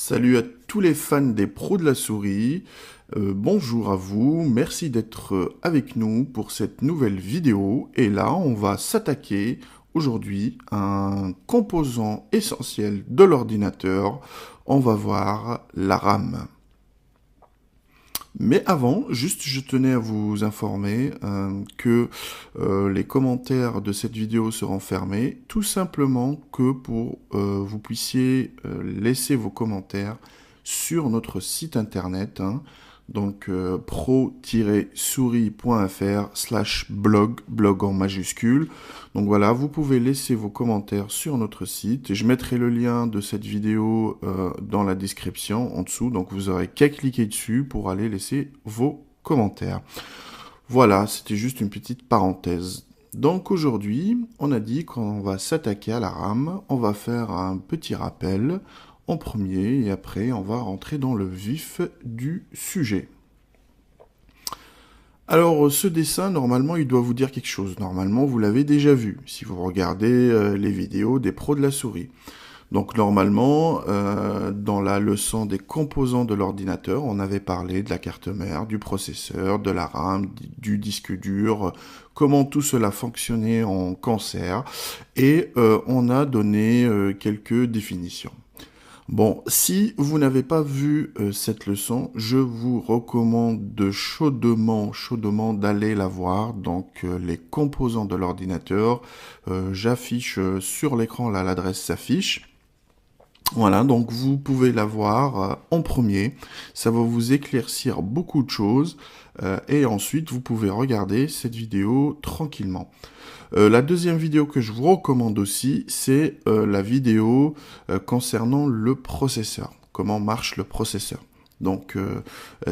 Salut à tous les fans des pros de la souris, bonjour à vous, merci d'être avec nous pour cette nouvelle vidéo. Et là, on va s'attaquer aujourd'hui à un composant essentiel de l'ordinateur. On va voir la RAM. Mais avant, juste je tenais à vous informer que les commentaires de cette vidéo seront fermés, tout simplement que pour vous puissiez laisser vos commentaires sur notre site internet, donc pro-souris.fr/blog, blog en majuscule. Donc voilà, vous pouvez laisser vos commentaires sur notre site et je mettrai le lien de cette vidéo dans la description en dessous, donc vous aurez qu'à cliquer dessus pour aller laisser vos commentaires. Voilà, c'était juste une petite parenthèse. Donc aujourd'hui, on a dit qu'on va s'attaquer à la RAM, on va faire un petit rappel en premier et après on va rentrer dans le vif du sujet. Alors ce dessin, normalement, il doit vous dire quelque chose. Normalement, vous l'avez déjà vu, si vous regardez les vidéos des pros de la souris. Donc normalement, dans la leçon des composants de l'ordinateur, on avait parlé de la carte mère, du processeur, de la RAM, du disque dur, comment tout cela fonctionnait en concert, et on a donné quelques définitions. Bon, si vous n'avez pas vu cette leçon, je vous recommande chaudement d'aller la voir. Donc, les composants de l'ordinateur, j'affiche sur l'écran, là, l'adresse s'affiche. Voilà, donc vous pouvez la voir en premier. Ça va vous éclaircir beaucoup de choses. Et ensuite, vous pouvez regarder cette vidéo tranquillement. La deuxième vidéo que je vous recommande aussi, c'est la vidéo concernant le processeur. Comment marche le processeur. Donc,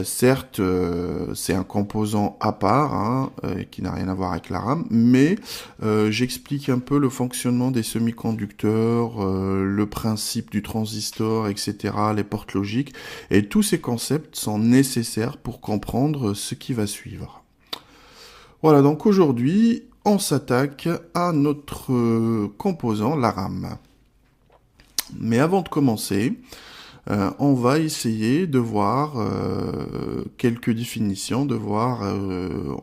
certes, c'est un composant à part, qui n'a rien à voir avec la RAM, mais j'explique un peu le fonctionnement des semi-conducteurs, le principe du transistor, etc., les portes logiques, et tous ces concepts sont nécessaires pour comprendre ce qui va suivre. Voilà, donc aujourd'hui, on s'attaque à notre composant, la RAM. Mais avant de commencer, on va essayer de voir quelques définitions, de voir,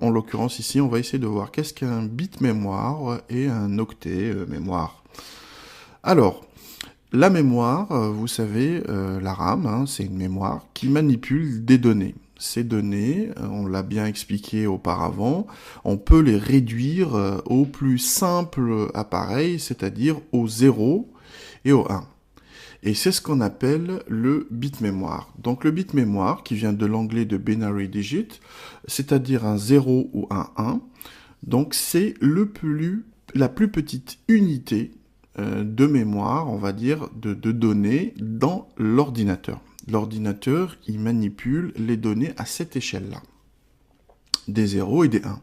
en l'occurrence ici, on va essayer de voir qu'est-ce qu'un bit mémoire et un octet mémoire. Alors, la mémoire, vous savez, la RAM, c'est une mémoire qui manipule des données. Ces données, on l'a bien expliqué auparavant, on peut les réduire au plus simple appareil, c'est-à-dire au 0 et au 1. Et c'est ce qu'on appelle le bit mémoire. Donc le bit mémoire, qui vient de l'anglais de binary digit, c'est-à-dire un 0 ou un 1, donc c'est la plus petite unité de mémoire, on va dire, de données dans l'ordinateur. L'ordinateur, il manipule les données à cette échelle-là, des 0 et des 1.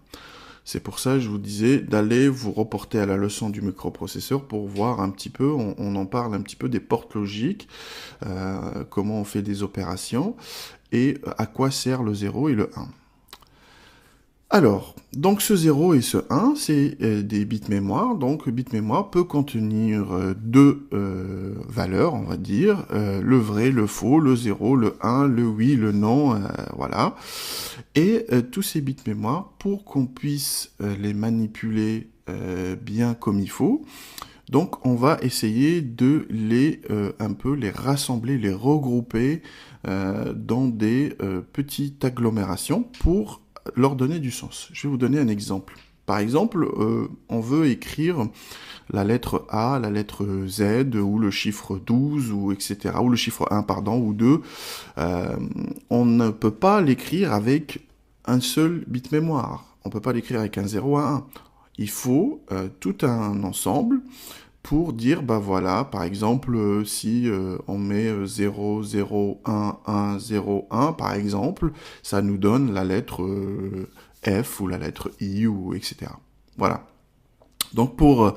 C'est pour ça que je vous disais d'aller vous reporter à la leçon du microprocesseur pour voir un petit peu, on en parle un petit peu des portes logiques, comment on fait des opérations et à quoi sert le 0 et le 1. Alors, donc ce 0 et ce 1, c'est des bits mémoire. Donc, le bit mémoire peut contenir deux valeurs, on va dire, le vrai, le faux, le 0, le 1, le oui, le non, voilà. Et tous ces bits mémoire, pour qu'on puisse les manipuler bien comme il faut, donc on va essayer de les un peu les rassembler, les regrouper dans des petites agglomérations pour leur donner du sens. Je vais vous donner un exemple. Par exemple, on veut écrire la lettre A, la lettre Z, ou le chiffre 12, ou etc., ou le chiffre 1, pardon, ou 2. On ne peut pas l'écrire avec un seul bit mémoire. On ne peut pas l'écrire avec un 0 à 1. Il faut tout un ensemble pour dire, bah voilà, par exemple, si on met 0, 0, 1, 1, 0, 1, par exemple, ça nous donne la lettre F ou la lettre I, ou etc. Voilà. Donc pour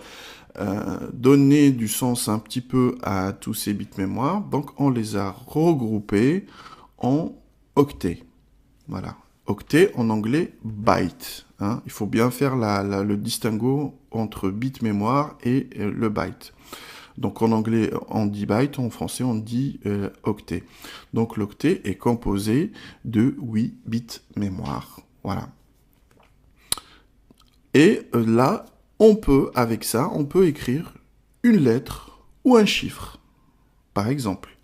donner du sens un petit peu à tous ces bits mémoire, donc on les a regroupés en octets. Voilà. Octet, en anglais, byte. Il faut bien faire le distinguo entre bit mémoire et le byte. Donc en anglais, on dit byte, en français, on dit octet. Donc l'octet est composé de 8 bits mémoire. Voilà. Et là, avec ça, on peut écrire une lettre ou un chiffre, par exemple.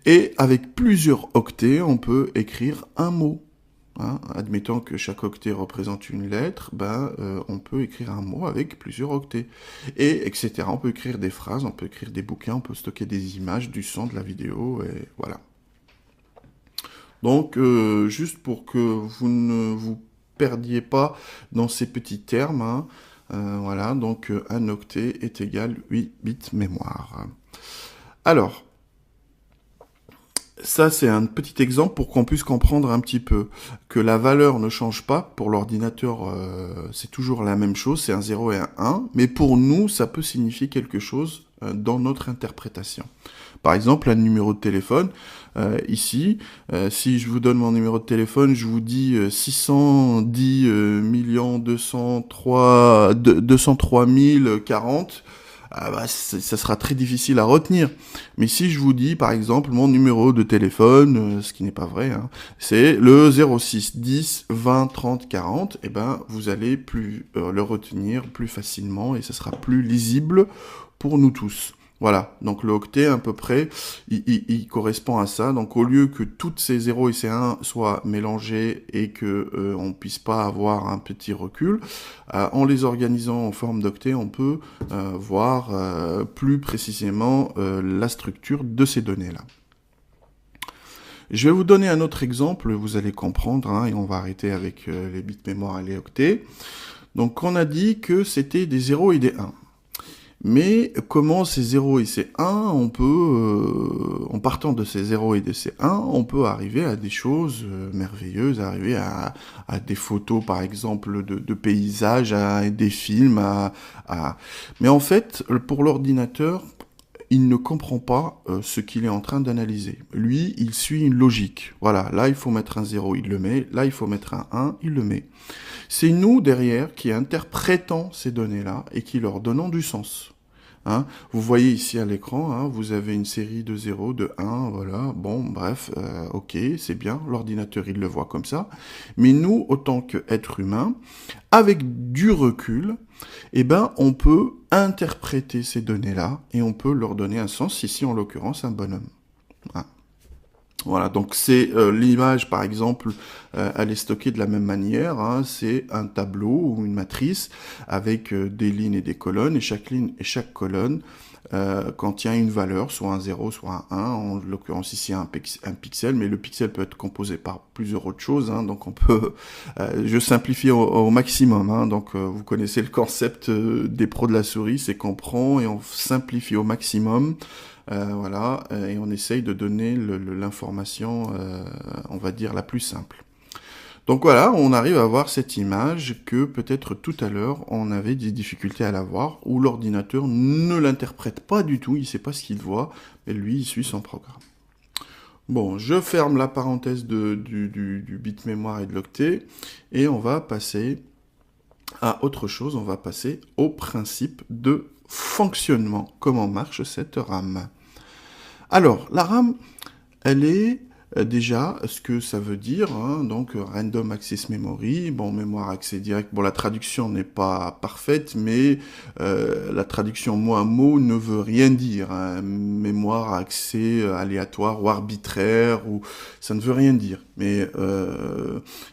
Et avec plusieurs octets, on peut écrire un mot. Hein, admettons que chaque octet représente une lettre, on peut écrire un mot avec plusieurs octets. Et etc. On peut écrire des phrases, on peut écrire des bouquins, on peut stocker des images, du son, de la vidéo, et voilà. Donc, juste pour que vous ne vous perdiez pas dans ces petits termes, hein, voilà, donc un octet est égal 8 bits mémoire. Alors, ça, c'est un petit exemple pour qu'on puisse comprendre un petit peu que la valeur ne change pas. Pour l'ordinateur, c'est toujours la même chose, c'est un 0 et un 1. Mais pour nous, ça peut signifier quelque chose dans notre interprétation. Par exemple, un numéro de téléphone. Ici, si je vous donne mon numéro de téléphone, je vous dis 610 203 040. Ça sera très difficile à retenir. Mais si je vous dis, par exemple, mon numéro de téléphone, ce qui n'est pas vrai, hein, c'est le 06 10 20 30 40, et vous allez le retenir plus facilement et ce sera plus lisible pour nous tous. Voilà, donc le octet, à peu près, il correspond à ça. Donc au lieu que toutes ces 0 et ces 1 soient mélangés et que on puisse pas avoir un petit recul, en les organisant en forme d'octet, on peut voir plus précisément la structure de ces données-là. Je vais vous donner un autre exemple, vous allez comprendre, hein, et on va arrêter avec les bits mémoire et les octets. Donc on a dit que c'était des 0 et des 1. Mais comment ces 0 et ces 1, en partant de ces 0 et de ces 1, on peut arriver à des choses merveilleuses, arriver à des photos par exemple de paysages, à des films, Mais en fait, pour l'ordinateur, il ne comprend pas ce qu'il est en train d'analyser. Lui, il suit une logique. Voilà, là il faut mettre un 0, il le met. Là il faut mettre un 1, il le met. C'est nous, derrière, qui interprétons ces données-là et qui leur donnons du sens. Hein, vous voyez ici à l'écran, hein, vous avez une série de 0, de 1, voilà, bon, bref, ok, c'est bien, l'ordinateur, il le voit comme ça. Mais nous, autant qu'êtres humains, avec du recul, on peut interpréter ces données-là et on peut leur donner un sens, ici, en l'occurrence, un bonhomme. Hein. Voilà, donc c'est l'image, par exemple, elle est stockée de la même manière, hein, c'est un tableau ou une matrice avec des lignes et des colonnes, et chaque ligne et chaque colonne contient une valeur, soit un 0, soit un 1, en l'occurrence ici un pixel, mais le pixel peut être composé par plusieurs autres choses, hein, donc on peut, je simplifie au maximum, hein, donc vous connaissez le concept des pros de la souris, c'est qu'on prend et on simplifie au maximum. Voilà, et on essaye de donner l'information, on va dire, la plus simple. Donc voilà, on arrive à voir cette image que peut-être tout à l'heure, on avait des difficultés à la voir, où l'ordinateur ne l'interprète pas du tout, il ne sait pas ce qu'il voit, mais lui, il suit son programme. Bon, je ferme la parenthèse du bit mémoire et de l'octet, et on va passer à autre chose, on va passer au principe de fonctionnement. Comment marche cette RAM ? Alors, la RAM, elle est déjà ce que ça veut dire, hein, donc Random Access Memory, bon, mémoire accès direct, bon, la traduction n'est pas parfaite, mais la traduction mot à mot ne veut rien dire, hein, mémoire accès aléatoire ou arbitraire, ou ça ne veut rien dire, mais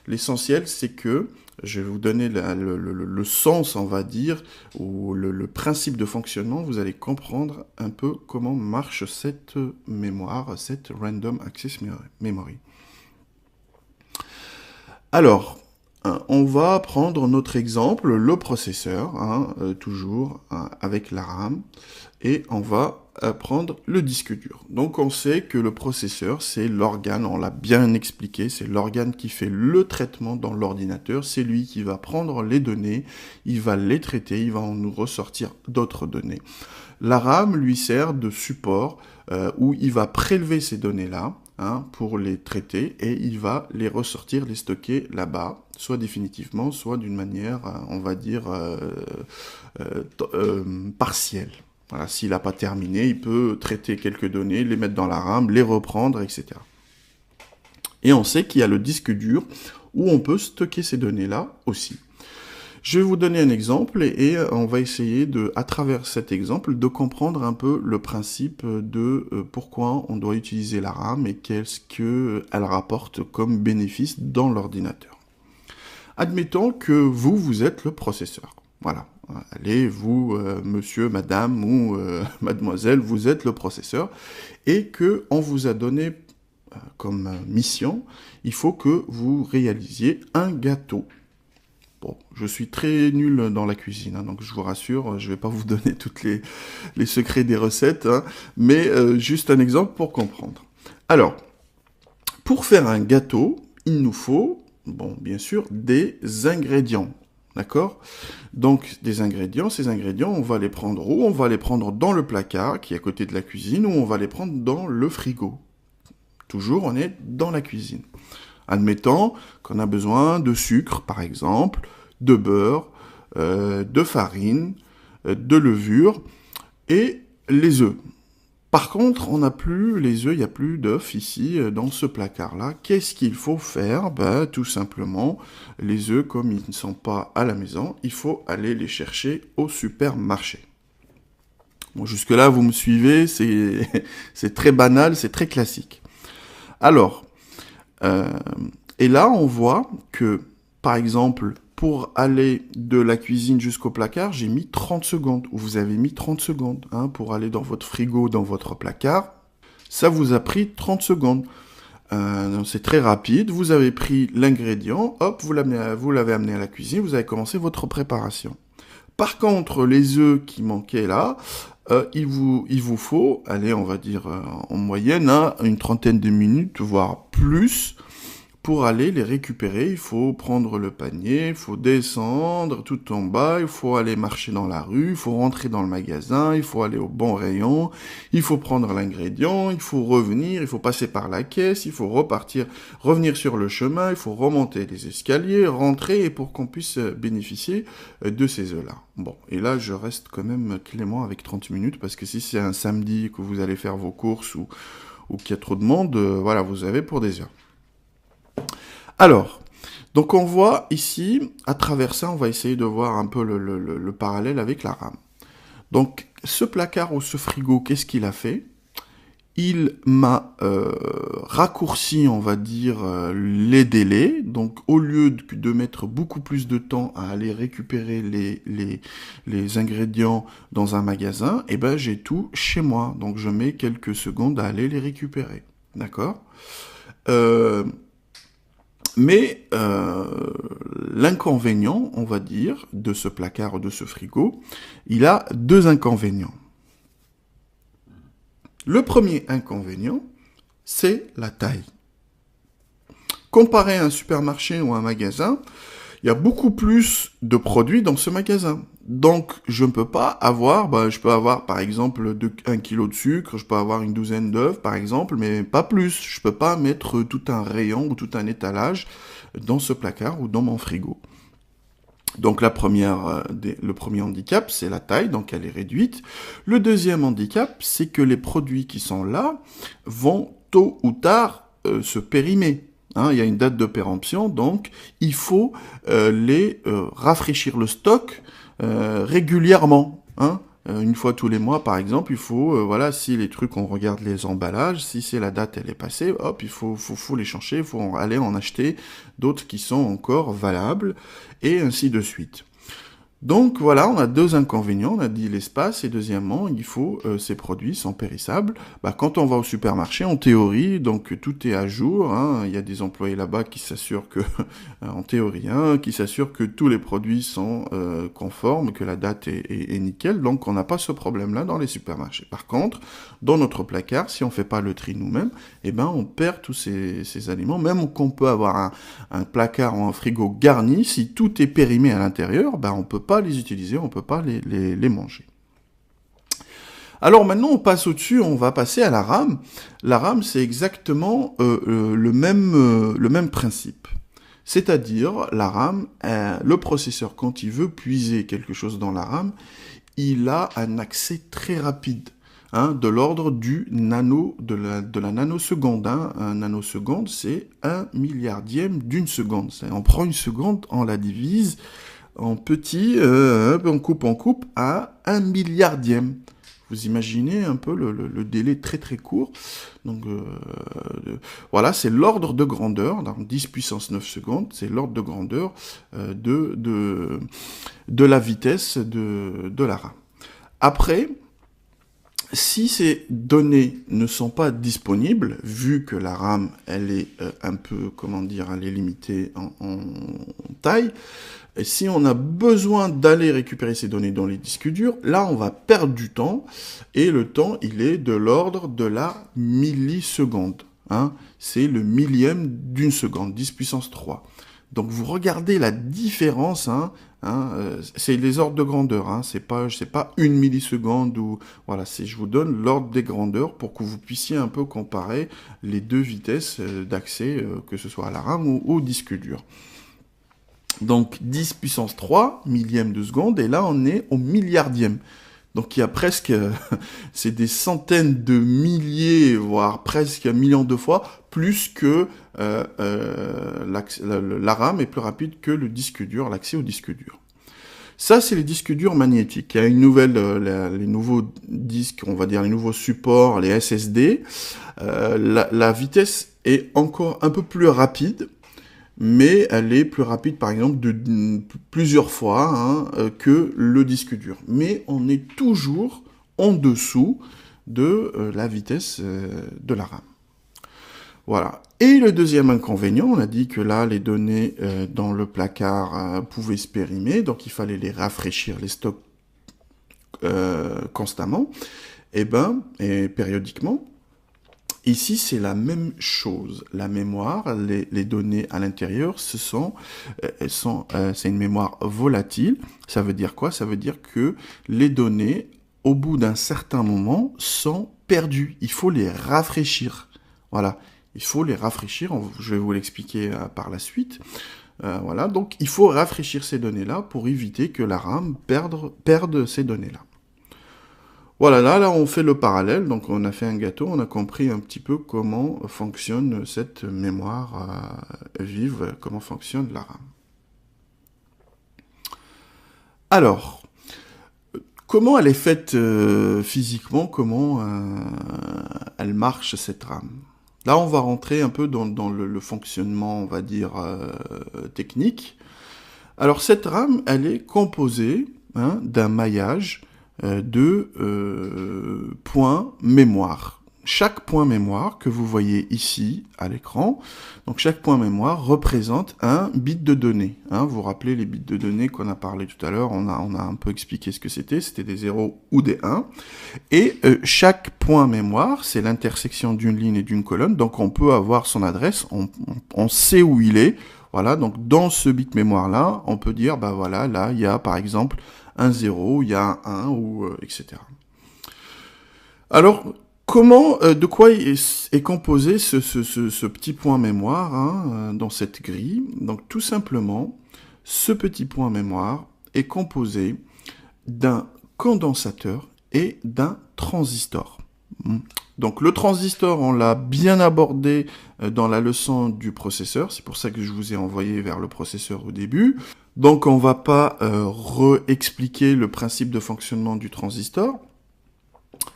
l'essentiel c'est que je vais vous donner le sens, on va dire, ou le principe de fonctionnement. Vous allez comprendre un peu comment marche cette mémoire, cette Random Access Memory. Alors, on va prendre notre exemple, le processeur, hein, toujours hein, avec la RAM, et on va prendre le disque dur. Donc on sait que le processeur, c'est l'organe, on l'a bien expliqué, c'est l'organe qui fait le traitement dans l'ordinateur, c'est lui qui va prendre les données, il va les traiter, il va nous ressortir d'autres données. La RAM lui sert de support où il va prélever ces données-là, hein, pour les traiter, et il va les ressortir, les stocker là-bas, soit définitivement, soit d'une manière, on va dire, partielle. Voilà, s'il n'a pas terminé, il peut traiter quelques données, les mettre dans la RAM, les reprendre, etc. Et on sait qu'il y a le disque dur où on peut stocker ces données-là aussi. Je vais vous donner un exemple et on va essayer à travers cet exemple, de comprendre un peu le principe de pourquoi on doit utiliser la RAM et qu'est-ce qu'elle rapporte comme bénéfice dans l'ordinateur. Admettons que vous êtes le processeur. Voilà. Allez, vous, monsieur, madame ou mademoiselle, vous êtes le processeur et que on vous a donné comme mission, il faut que vous réalisiez un gâteau. Bon, je suis très nul dans la cuisine, hein, donc je vous rassure, je ne vais pas vous donner tous les secrets des recettes, hein, mais juste un exemple pour comprendre. Alors, pour faire un gâteau, il nous faut, bon, bien sûr, des ingrédients. D'accord? Donc, ces ingrédients, on va les prendre où? On va les prendre dans le placard, qui est à côté de la cuisine, ou on va les prendre dans le frigo. Toujours, on est dans la cuisine. Admettons qu'on a besoin de sucre, par exemple, de beurre, de farine, de levure et les œufs. Par contre, on n'a plus les œufs, il n'y a plus d'œufs ici dans ce placard-là. Qu'est-ce qu'il faut faire? Tout simplement, les œufs, comme ils ne sont pas à la maison, il faut aller les chercher au supermarché. Bon, jusque-là, vous me suivez, c'est très banal, c'est très classique. Alors, et là, on voit que, par exemple, pour aller de la cuisine jusqu'au placard, j'ai mis 30 secondes, ou vous avez mis 30 secondes, hein, pour aller dans votre frigo, dans votre placard. Ça vous a pris 30 secondes. C'est très rapide, vous avez pris l'ingrédient, hop, vous l'avez amené à la cuisine, vous avez commencé votre préparation. Par contre, les œufs qui manquaient là, il vous faut, allez, on va dire en moyenne, hein, une trentaine de minutes, voire plus, pour aller les récupérer. Il faut prendre le panier, il faut descendre tout en bas, il faut aller marcher dans la rue, il faut rentrer dans le magasin, il faut aller au bon rayon, il faut prendre l'ingrédient, il faut revenir, il faut passer par la caisse, il faut revenir sur le chemin, il faut remonter les escaliers, rentrer, et pour qu'on puisse bénéficier de ces œufs-là. Bon, et là, je reste quand même clément avec 30 minutes, parce que si c'est un samedi que vous allez faire vos courses ou qu'il y a trop de monde, voilà, vous avez pour des heures. Alors, donc on voit ici, à travers ça, on va essayer de voir un peu le parallèle avec la RAM. Donc, ce placard ou ce frigo, qu'est-ce qu'il a fait? Il m'a raccourci, on va dire, les délais. Donc, au lieu de mettre beaucoup plus de temps à aller récupérer les ingrédients dans un magasin, eh ben, j'ai tout chez moi. Donc, je mets quelques secondes à aller les récupérer. D'accord? Mais l'inconvénient, on va dire, de ce placard ou de ce frigo, il a deux inconvénients. Le premier inconvénient, c'est la taille. Comparé à un supermarché ou un magasin, il y a beaucoup plus de produits dans ce magasin. Donc, je ne peux pas avoir, je peux avoir par exemple 1 kg de sucre, je peux avoir une douzaine d'œufs par exemple, mais pas plus. Je peux pas mettre tout un rayon ou tout un étalage dans ce placard ou dans mon frigo. Donc le premier handicap, c'est la taille, donc elle est réduite. Le deuxième handicap, c'est que les produits qui sont là vont tôt ou tard se périmer. Hein, il y a une date de péremption, donc il faut rafraîchir le stock régulièrement. Hein. Une fois tous les mois, par exemple, il faut, si les trucs, on regarde les emballages, si c'est la date, elle est passée, hop, il faut les changer, il faut aller en acheter d'autres qui sont encore valables, et ainsi de suite. Donc voilà, on a deux inconvénients, on a dit l'espace, et deuxièmement, il faut, ces produits sont périssables. Quand on va au supermarché, en théorie, donc tout est à jour, hein, il y a des employés là-bas qui s'assurent que, en théorie, hein, qui s'assurent que tous les produits sont conformes, que la date est nickel, donc on n'a pas ce problème-là dans les supermarchés. Par contre, dans notre placard, si on fait pas le tri nous-mêmes, on perd tous ces aliments, même qu'on peut avoir un placard ou un frigo garni, si tout est périmé à l'intérieur, on peut pas les utiliser, on peut pas les manger. Alors maintenant, on passe au-dessus, on va passer à la RAM. La RAM, c'est exactement le même principe. C'est-à-dire, la RAM, le processeur, quand il veut puiser quelque chose dans la RAM, il a un accès très rapide, hein, de l'ordre du nano, de la nanoseconde. Hein. Un nanoseconde, c'est 1/1000 d'une seconde. On prend une seconde, on la divise en petits, on coupe à 1/1000. Vous imaginez un peu le délai très très court. Donc voilà, c'est l'ordre de grandeur, donc 10 puissance 9 secondes, c'est l'ordre de grandeur de la vitesse de la RAM. Après, si ces données ne sont pas disponibles, vu que la RAM, elle est un peu, comment dire, elle est limitée en taille, et si on a besoin d'aller récupérer ces données dans les disques durs, là, on va perdre du temps, et le temps, il est de l'ordre de la milliseconde. Hein. C'est le millième d'une seconde, 10 puissance 3. Donc, vous regardez la différence, hein, c'est les ordres de grandeur, hein, c'est pas une milliseconde ou voilà, je vous donne l'ordre des grandeurs pour que vous puissiez un peu comparer les deux vitesses d'accès, que ce soit à la RAM ou au disque dur. Donc 10 puissance 3, millième de seconde, et là on est au milliardième. Donc il y a presque, c'est des centaines de milliers, voire presque un million de fois, plus que la RAM est plus rapide que le disque dur, l'accès au disque dur. Ça, c'est les disques durs magnétiques. Il y a une nouvelle, les nouveaux disques, on va dire les nouveaux supports, les SSD. La vitesse est encore un peu plus rapide, mais elle est plus rapide, par exemple, de plusieurs fois que le disque dur. Mais on est toujours en dessous de la vitesse de la RAM. Voilà. Et le deuxième inconvénient, on a dit que là, les données dans le placard pouvaient se périmer, donc il fallait les rafraîchir, les stocks constamment, et périodiquement. Ici, c'est la même chose. La mémoire, les données à l'intérieur, c'est une mémoire volatile. Ça veut dire quoi? Ça veut dire que les données, au bout d'un certain moment, sont perdues. Il faut les rafraîchir. Voilà. Il faut les rafraîchir. Je vais vous l'expliquer par la suite. Voilà. Donc, il faut rafraîchir ces données-là pour éviter que la RAM perde ces données-là. Voilà, là, on fait le parallèle, donc on a fait un gâteau, on a compris un petit peu comment fonctionne cette mémoire vive, comment fonctionne la RAM. Alors, comment elle est faite physiquement, comment elle marche cette RAM? Là, on va rentrer un peu dans le fonctionnement, on va dire, technique. Alors, cette RAM, elle est composée d'un maillage de points mémoire. Chaque point mémoire que vous voyez ici à l'écran, donc chaque point mémoire représente un bit de données. Vous vous rappelez les bits de données qu'on a parlé tout à l'heure, on a un peu expliqué ce que c'était des 0 ou des 1. Et chaque point mémoire, c'est l'intersection d'une ligne et d'une colonne, donc on peut avoir son adresse, on sait où il est. Voilà, donc dans ce bit mémoire-là, on peut dire, voilà, là, il y a par exemple un 0, il y a un 1, ou etc. Alors, de quoi est composé ce petit point mémoire dans cette grille? Donc, tout simplement, ce petit point mémoire est composé d'un condensateur et d'un transistor. Donc le transistor, on l'a bien abordé dans la leçon du processeur, c'est pour ça que je vous ai envoyé vers le processeur au début. Donc on va pas réexpliquer le principe de fonctionnement du transistor.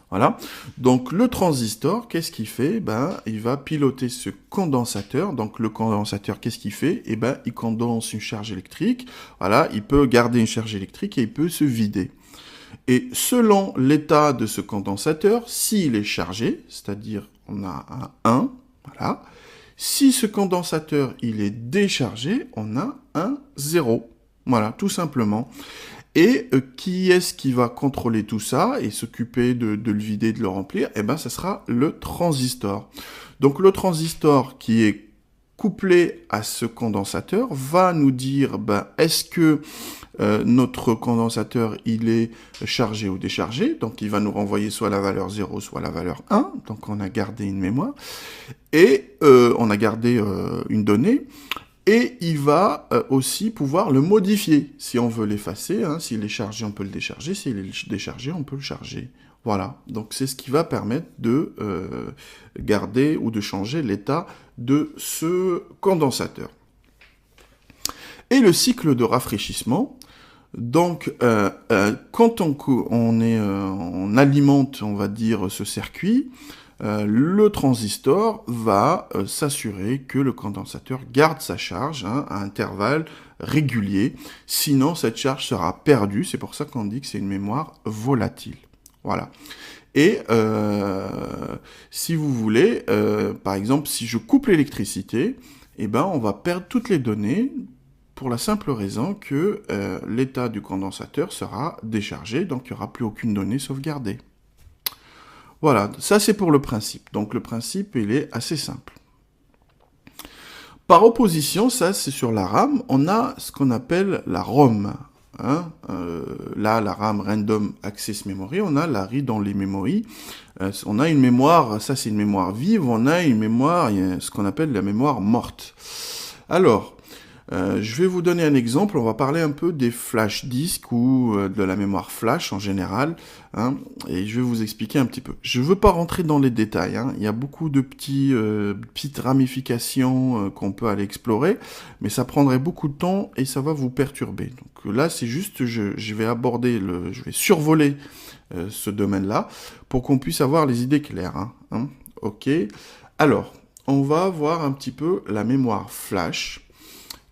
Voilà. Donc le transistor, qu'est-ce qu'il fait? Il va piloter ce condensateur. Donc le condensateur, qu'est-ce qu'il fait? Il condense une charge électrique. Voilà, il peut garder une charge électrique et il peut se vider. Et selon l'état de ce condensateur, s'il est chargé, c'est-à-dire on a un 1, voilà. Si ce condensateur il est déchargé, on a un 0. Voilà, tout simplement. Et qui est-ce qui va contrôler tout ça et s'occuper de le vider, de le remplir? Ça sera le transistor. Donc le transistor qui est couplé à ce condensateur va nous dire est-ce que notre condensateur il est chargé ou déchargé, donc il va nous renvoyer soit la valeur 0 soit la valeur 1, donc on a gardé une mémoire et on a gardé une donnée, Et il va aussi pouvoir le modifier. Si on veut l'effacer, hein, s'il est chargé, on peut le décharger. S'il est déchargé, on peut le charger. Voilà, donc c'est ce qui va permettre de garder ou de changer l'état de ce condensateur. Et le cycle de rafraîchissement, donc quand on alimente, on va dire, ce circuit, le transistor va s'assurer que le condensateur garde sa charge à intervalles réguliers, sinon cette charge sera perdue, c'est pour ça qu'on dit que c'est une mémoire volatile. Voilà. Et si vous voulez, par exemple, si je coupe l'électricité, eh ben, on va perdre toutes les données pour la simple raison que l'état du condensateur sera déchargé, donc il n'y aura plus aucune donnée sauvegardée. Voilà, ça c'est pour le principe. Donc le principe, il est assez simple. Par opposition, ça c'est sur la RAM, on a ce qu'on appelle la ROM. Hein, là, la RAM Random Access Memory, on a la read-only memory. On a une mémoire, ça c'est une mémoire vive, on a une mémoire, ce qu'on appelle la mémoire morte. Alors, je vais vous donner un exemple, on va parler un peu des flash disks ou de la mémoire flash en général, hein, et je vais vous expliquer un petit peu. Je ne veux pas rentrer dans les détails, hein, il y a beaucoup de petites ramifications qu'on peut aller explorer, mais ça prendrait beaucoup de temps et ça va vous perturber. Donc là, c'est juste, je vais aborder, je vais survoler ce domaine-là pour qu'on puisse avoir les idées claires. Ok. Alors, on va voir un petit peu la mémoire flash,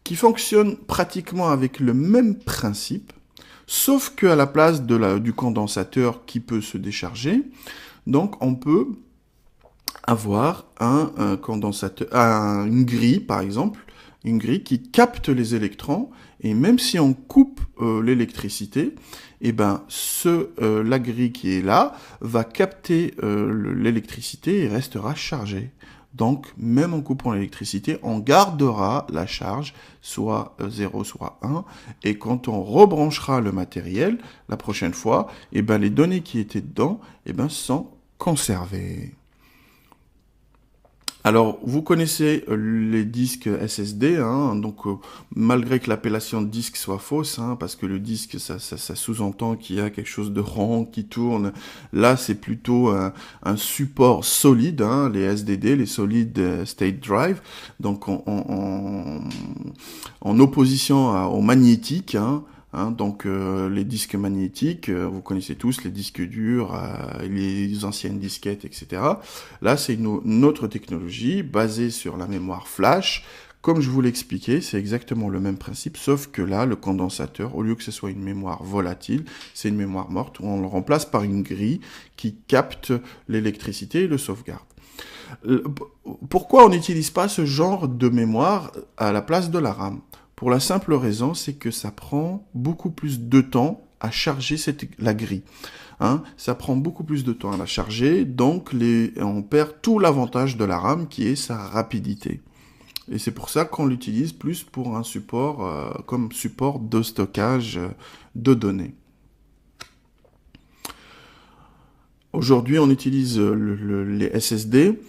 qui fonctionne pratiquement avec le même principe, sauf qu'à la place du condensateur qui peut se décharger, donc on peut avoir un condensateur, une grille par exemple, une grille qui capte les électrons, et même si on coupe l'électricité, eh ben la grille qui est là va capter l'électricité et restera chargée. Donc, même en coupant l'électricité, on gardera la charge, soit 0, soit 1, et quand on rebranchera le matériel, la prochaine fois, eh ben, les données qui étaient dedans sont conservées. Alors, vous connaissez les disques SSD, donc malgré que l'appellation de disque soit fausse, parce que le disque, ça sous-entend qu'il y a quelque chose de rond qui tourne. Là, c'est plutôt un support solide, les SDD, les Solid State Drive, donc en opposition au magnétique, donc les disques magnétiques, vous connaissez tous les disques durs, les anciennes disquettes, etc. Là, c'est une autre technologie basée sur la mémoire flash. Comme je vous l'expliquais, c'est exactement le même principe, sauf que là, le condensateur, au lieu que ce soit une mémoire volatile, c'est une mémoire morte où on le remplace par une grille qui capte l'électricité et le sauvegarde. Pourquoi on n'utilise pas ce genre de mémoire à la place de la RAM ? Pour la simple raison, c'est que ça prend beaucoup plus de temps à charger la grille. Ça prend beaucoup plus de temps à la charger, donc on perd tout l'avantage de la RAM qui est sa rapidité. Et c'est pour ça qu'on l'utilise plus pour un support, comme support de stockage de données. Aujourd'hui, on utilise les SSD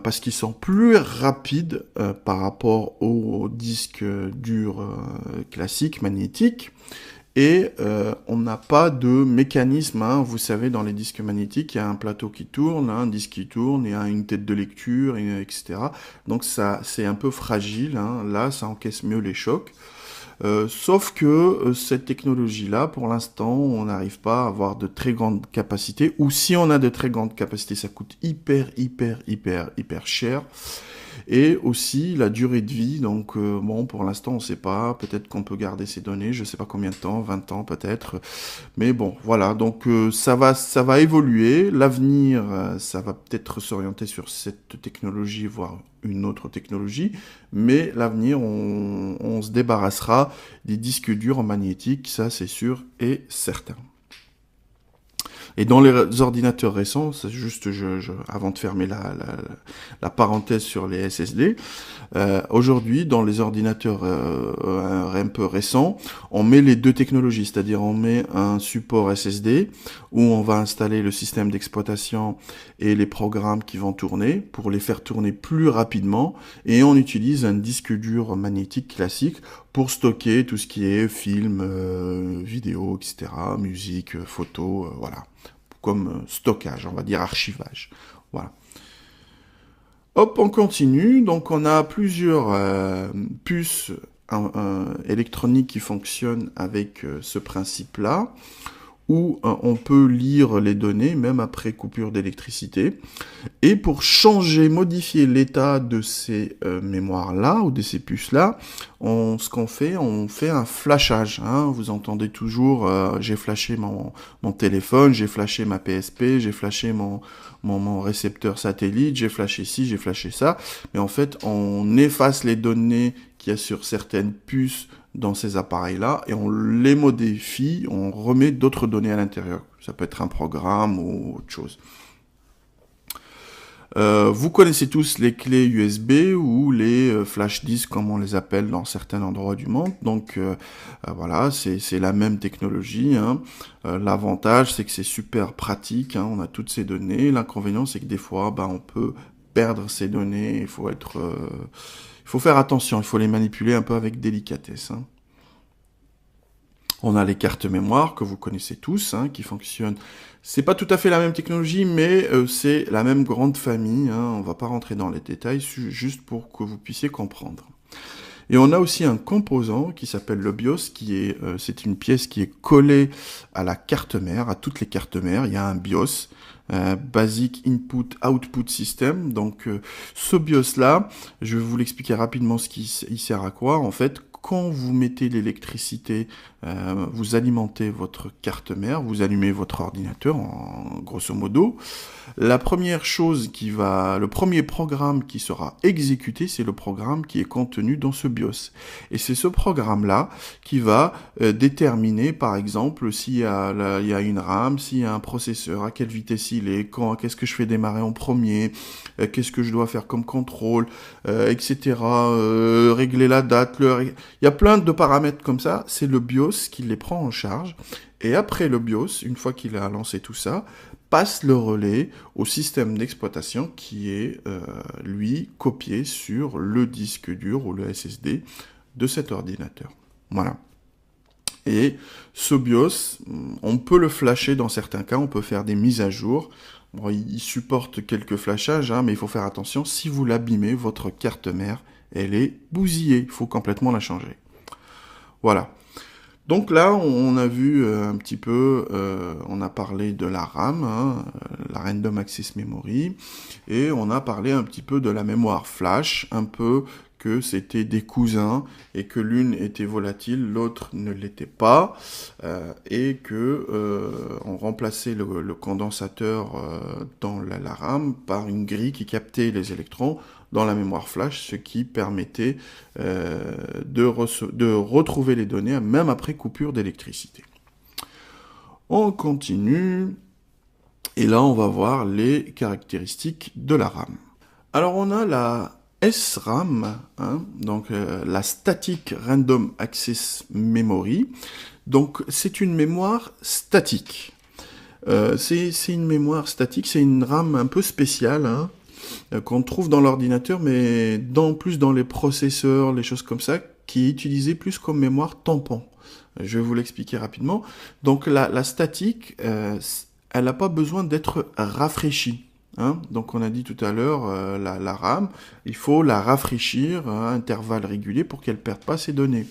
parce qu'ils sont plus rapides par rapport aux disques durs classiques, magnétiques, et on n'a pas de mécanisme, vous savez, dans les disques magnétiques, il y a un plateau qui tourne, un disque qui tourne, il y a une tête de lecture, etc. Donc ça, c'est un peu fragile, là, ça encaisse mieux les chocs. Sauf que cette technologie-là, pour l'instant, on n'arrive pas à avoir de très grandes capacités, ou si on a de très grandes capacités, ça coûte hyper cher. Et aussi la durée de vie, donc pour l'instant on ne sait pas, peut-être qu'on peut garder ces données, je ne sais pas combien de temps, 20 ans peut-être, mais bon, voilà, donc ça va évoluer, l'avenir, ça va peut-être s'orienter sur cette technologie, voire une autre technologie, mais l'avenir, on se débarrassera des disques durs en magnétique, ça c'est sûr et certain. Et dans les ordinateurs récents, c'est juste, avant de fermer la parenthèse sur les SSD, aujourd'hui, dans les ordinateurs un peu récents, on met les deux technologies, c'est-à-dire on met un support SSD où on va installer le système d'exploitation et les programmes qui vont tourner pour les faire tourner plus rapidement, et on utilise un disque dur magnétique classique pour stocker tout ce qui est film, vidéo, etc., musique, photo, voilà, comme stockage, on va dire archivage, voilà. Hop, on continue. Donc, on a plusieurs puces électroniques qui fonctionnent avec ce principe-là, où on peut lire les données, même après coupure d'électricité. Et pour changer, modifier l'état de ces mémoires-là, ou de ces puces-là, ce qu'on fait, on fait un flashage. Hein. Vous entendez toujours, j'ai flashé mon téléphone, j'ai flashé ma PSP, j'ai flashé mon récepteur satellite, j'ai flashé ci, j'ai flashé ça. Mais en fait, on efface les données qu'il y a sur certaines puces dans ces appareils-là, et on les modifie, on remet d'autres données à l'intérieur. Ça peut être un programme ou autre chose. Vous connaissez tous les clés USB ou les flash disks, comme on les appelle dans certains endroits du monde. Donc voilà, c'est la même technologie. Hein. L'avantage, c'est que c'est super pratique. Hein. On a toutes ces données. L'inconvénient, c'est que des fois, on peut perdre ces données. Il faut faire attention. Il faut les manipuler un peu avec délicatesse. Hein. On a les cartes mémoire que vous connaissez tous, hein, qui fonctionnent. C'est pas tout à fait la même technologie, mais c'est la même grande famille. Hein. On va pas rentrer dans les détails, juste pour que vous puissiez comprendre. Et on a aussi un composant qui s'appelle le BIOS, c'est une pièce qui est collée à la carte mère, à toutes les cartes mères. Il y a un BIOS, Basic Input Output System. Donc ce BIOS là, je vais vous l'expliquer rapidement il sert à quoi. En fait, quand vous mettez l'électricité, vous alimentez votre carte mère, vous allumez votre ordinateur, grosso modo. La première chose le premier programme qui sera exécuté, c'est le programme qui est contenu dans ce BIOS. Et c'est ce programme-là qui va déterminer, par exemple, s'il y a une RAM, s'il y a un processeur, à quelle vitesse il est, qu'est-ce que je fais démarrer en premier, qu'est-ce que je dois faire comme contrôle, etc. Régler la date, l'heure. Il y a plein de paramètres comme ça. C'est le BIOS qui les prend en charge. Et après le BIOS, une fois qu'il a lancé tout ça, passe le relais au système d'exploitation qui est, lui, copié sur le disque dur ou le SSD de cet ordinateur. Voilà. Et ce BIOS, on peut le flasher dans certains cas, on peut faire des mises à jour. Bon, il supporte quelques flashages, hein, mais il faut faire attention, si vous l'abîmez, votre carte mère, elle est bousillée, il faut complètement la changer. Voilà. Donc là, on a vu un petit peu, on a parlé de la RAM, hein, la Random Access Memory, et on a parlé un petit peu de la mémoire flash, un peu que c'était des cousins, et que l'une était volatile, l'autre ne l'était pas, et que on remplaçait le condensateur dans la RAM par une grille qui captait les électrons dans la mémoire flash, ce qui permettait de retrouver les données même après coupure d'électricité. On continue, et là on va voir les caractéristiques de la RAM. Alors on a la SRAM, hein, donc la Static Random Access Memory. Donc c'est une mémoire statique. C'est une mémoire statique, c'est une RAM un peu spéciale, hein, qu'on trouve dans l'ordinateur, mais plus dans les processeurs, les choses comme ça, qui est utilisée plus comme mémoire tampon. Je vais vous l'expliquer rapidement. Donc la statique, elle n'a pas besoin d'être rafraîchie. Hein. Donc on a dit tout à l'heure, la RAM, il faut la rafraîchir à intervalles réguliers pour qu'elle ne perde pas ses données.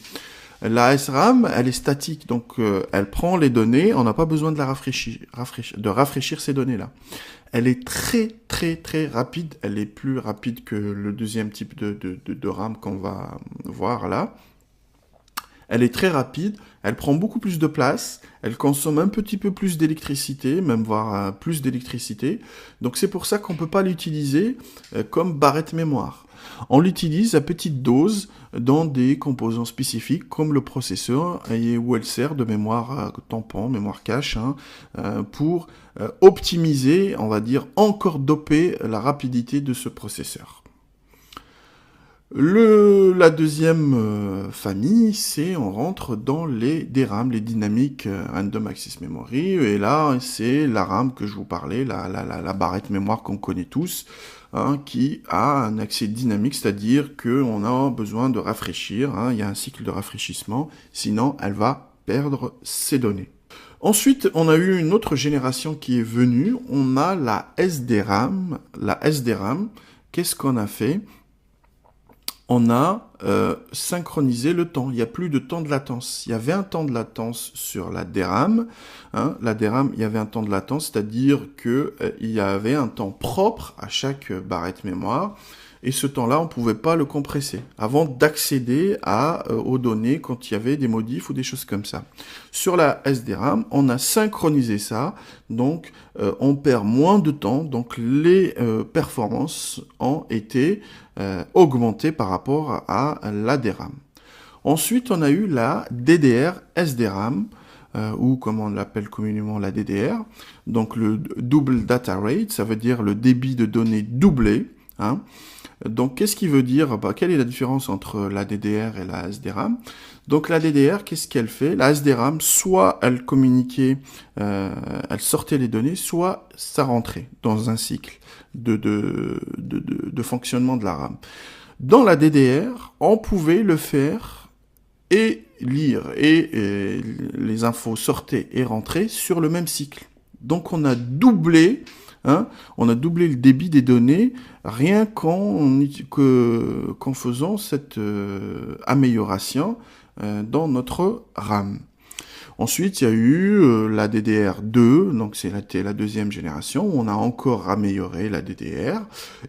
La SRAM, elle est statique, donc elle prend les données, on n'a pas besoin de rafraîchir ces données-là. Elle est très très très rapide, elle est plus rapide que le deuxième type de RAM qu'on va voir là. Elle est très rapide, elle prend beaucoup plus de place, elle consomme un petit peu plus d'électricité, même voire plus d'électricité. Donc c'est pour ça qu'on ne peut pas l'utiliser comme barrette mémoire. On l'utilise à petite dose dans des composants spécifiques comme le processeur et où elle sert de mémoire tampon, mémoire cache, pour optimiser, on va dire, encore doper la rapidité de ce processeur. La deuxième famille, on rentre dans les DRAM, les Dynamic Random Access Memory, et là, c'est la RAM que je vous parlais, la barrette mémoire qu'on connaît tous, qui a un accès dynamique, c'est-à-dire qu'on a besoin de rafraîchir, il y a un cycle de rafraîchissement, sinon elle va perdre ses données. Ensuite, on a eu une autre génération qui est venue, on a la SDRAM. La SDRAM, qu'est-ce qu'on a fait ? On a synchronisé le temps. Il n'y a plus de temps de latence. Il y avait un temps de latence sur la DRAM. La DRAM, il y avait un temps de latence, c'est-à-dire qu'il y avait un temps propre à chaque barrette mémoire. Et ce temps-là, on ne pouvait pas le compresser avant d'accéder aux données quand il y avait des modifs ou des choses comme ça. Sur la SDRAM, on a synchronisé ça, donc on perd moins de temps, donc les performances ont été augmentées par rapport à la DRAM. Ensuite, on a eu la DDR SDRAM, ou comme on l'appelle communément la DDR, donc le Double Data Rate, ça veut dire le débit de données doublé. Donc, qu'est-ce qui veut dire quelle est la différence entre la DDR et la SDRAM? Donc, la DDR, qu'est-ce qu'elle fait? La SDRAM, soit elle communiquait, elle sortait les données, soit ça rentrait dans un cycle de fonctionnement de la RAM. Dans la DDR, on pouvait le faire et lire, et les infos sortaient et rentraient sur le même cycle. Donc, on a doublé le débit des données rien qu'en faisant cette amélioration dans notre RAM. Ensuite, il y a eu la DDR2, donc c'est la deuxième génération, où on a encore amélioré la DDR,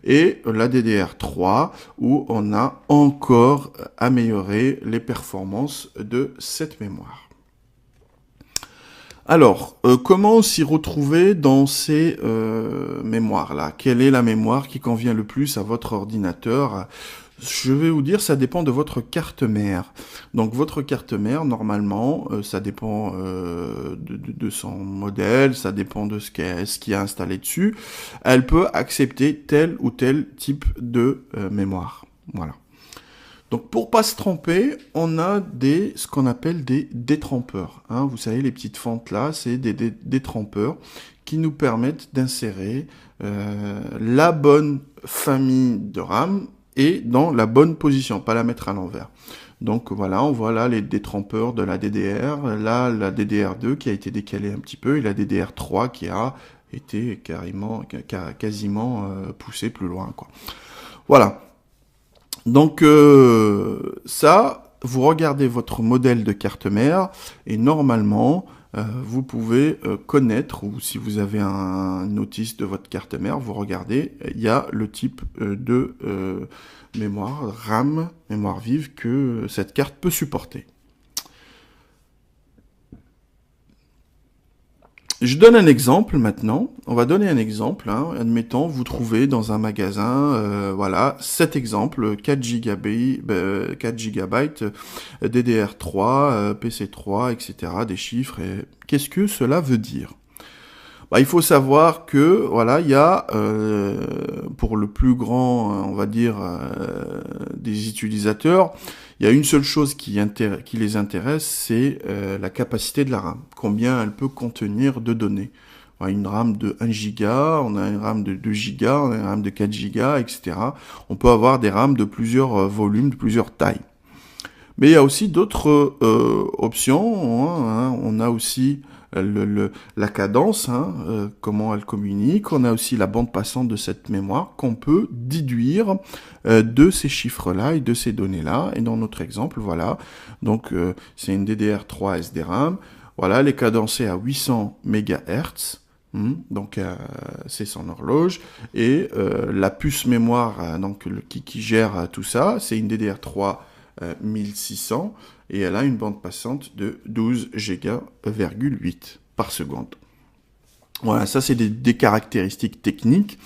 et la DDR3, où on a encore amélioré les performances de cette mémoire. Alors, comment s'y retrouver dans ces mémoires-là? Quelle est la mémoire qui convient le plus à votre ordinateur? Je vais vous dire, ça dépend de votre carte mère. Donc, votre carte mère, normalement, ça dépend de son modèle, ça dépend de ce qu'il y a installé dessus. Elle peut accepter tel ou tel type de mémoire. Voilà. Donc, pour pas se tromper, on a ce qu'on appelle des détrempeurs. Vous savez, les petites fentes là, c'est des détrempeurs qui nous permettent d'insérer la bonne famille de RAM et dans la bonne position, pas la mettre à l'envers. Donc voilà, on voit là les détrempeurs de la DDR, là la DDR2 qui a été décalée un petit peu et la DDR3 qui a été quasiment poussée plus loin, quoi. Voilà. Donc ça, vous regardez votre modèle de carte mère et normalement, vous pouvez connaître, ou si vous avez un notice de votre carte mère, vous regardez, il y a le type de mémoire RAM, mémoire vive, que cette carte peut supporter. Je donne un exemple maintenant. On va donner un exemple. Admettons, vous trouvez dans un magasin, voilà, cet exemple, 4 GB DDR3, PC3, etc., des chiffres. Et qu'est-ce que cela veut dire? Il faut savoir que, voilà, il y a, pour le plus grand, on va dire, des utilisateurs, il y a une seule chose qui les intéresse, c'est la capacité de la RAM. Combien elle peut contenir de données. On a une RAM de 1 Go, on a une RAM de 2 Go, on a une RAM de 4 Go, etc. On peut avoir des RAM de plusieurs volumes, de plusieurs tailles. Mais il y a aussi d'autres options. On a aussi la cadence, comment elle communique. On a aussi la bande passante de cette mémoire qu'on peut déduire de ces chiffres-là et de ces données-là. Et dans notre exemple, voilà, donc c'est une DDR3 SDRAM. Voilà, elle est cadencée à 800 MHz. Donc c'est son horloge. Et la puce mémoire qui gère tout ça, c'est une DDR3 1600 et elle a une bande passante de 12 Go,8 par seconde. Voilà, ça c'est des caractéristiques techniques.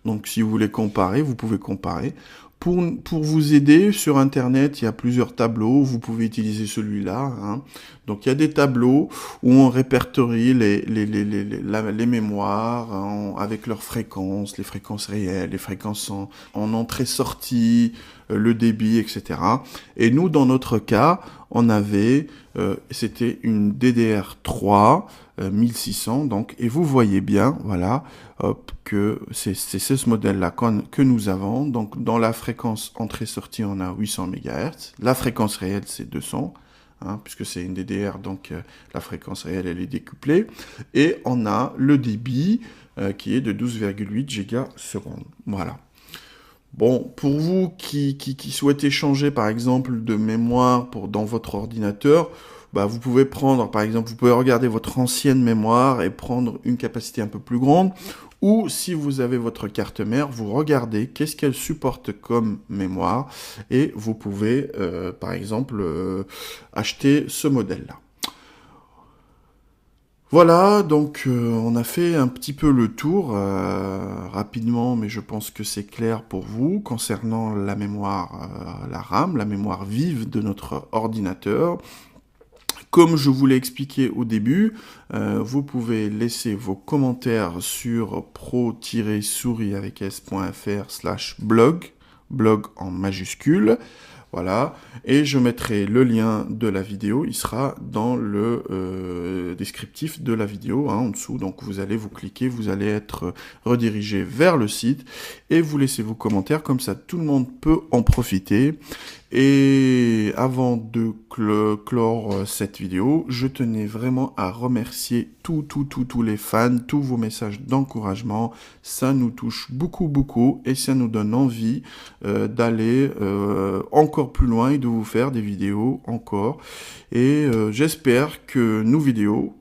Donc si vous voulez comparer, vous pouvez comparer. Pour vous aider, sur Internet, il y a plusieurs tableaux. Vous pouvez utiliser celui-là. Hein. Donc il y a des tableaux où on répertorie les mémoires avec leurs fréquences, les fréquences réelles, les fréquences en entrée-sortie, le débit, etc. Et nous, dans notre cas, on avait, c'était une DDR3 1600, donc, et vous voyez bien, voilà, hop, que c'est ce modèle-là que nous avons. Donc, dans la fréquence entrée-sortie, on a 800 MHz. La fréquence réelle, c'est 200, hein, puisque c'est une DDR, donc la fréquence réelle, elle est décuplée. Et on a le débit qui est de 12,8 gigasecondes. Voilà. Bon, pour vous qui souhaitez changer, par exemple, de mémoire dans votre ordinateur, bah, vous pouvez prendre, par exemple, vous pouvez regarder votre ancienne mémoire et prendre une capacité un peu plus grande. Ou si vous avez votre carte mère, vous regardez qu'est-ce qu'elle supporte comme mémoire et vous pouvez, par exemple, acheter ce modèle-là. Voilà, donc on a fait un petit peu le tour rapidement, mais je pense que c'est clair pour vous concernant la mémoire, la RAM, la mémoire vive de notre ordinateur. Comme je vous l'ai expliqué au début, vous pouvez laisser vos commentaires sur pro-souris avec s.fr/blog, blog en majuscule. Voilà, et je mettrai le lien de la vidéo, il sera dans le descriptif de la vidéo, hein, en dessous, donc vous allez vous cliquer, vous allez être redirigé vers le site, et vous laissez vos commentaires, comme ça tout le monde peut en profiter. Et avant de clore cette vidéo, je tenais vraiment à remercier tous les fans, tous vos messages d'encouragement. Ça nous touche beaucoup et ça nous donne envie d'aller encore plus loin et de vous faire des vidéos encore. Et j'espère que nos vidéos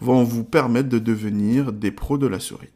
vont vous permettre de devenir des pros de la souris.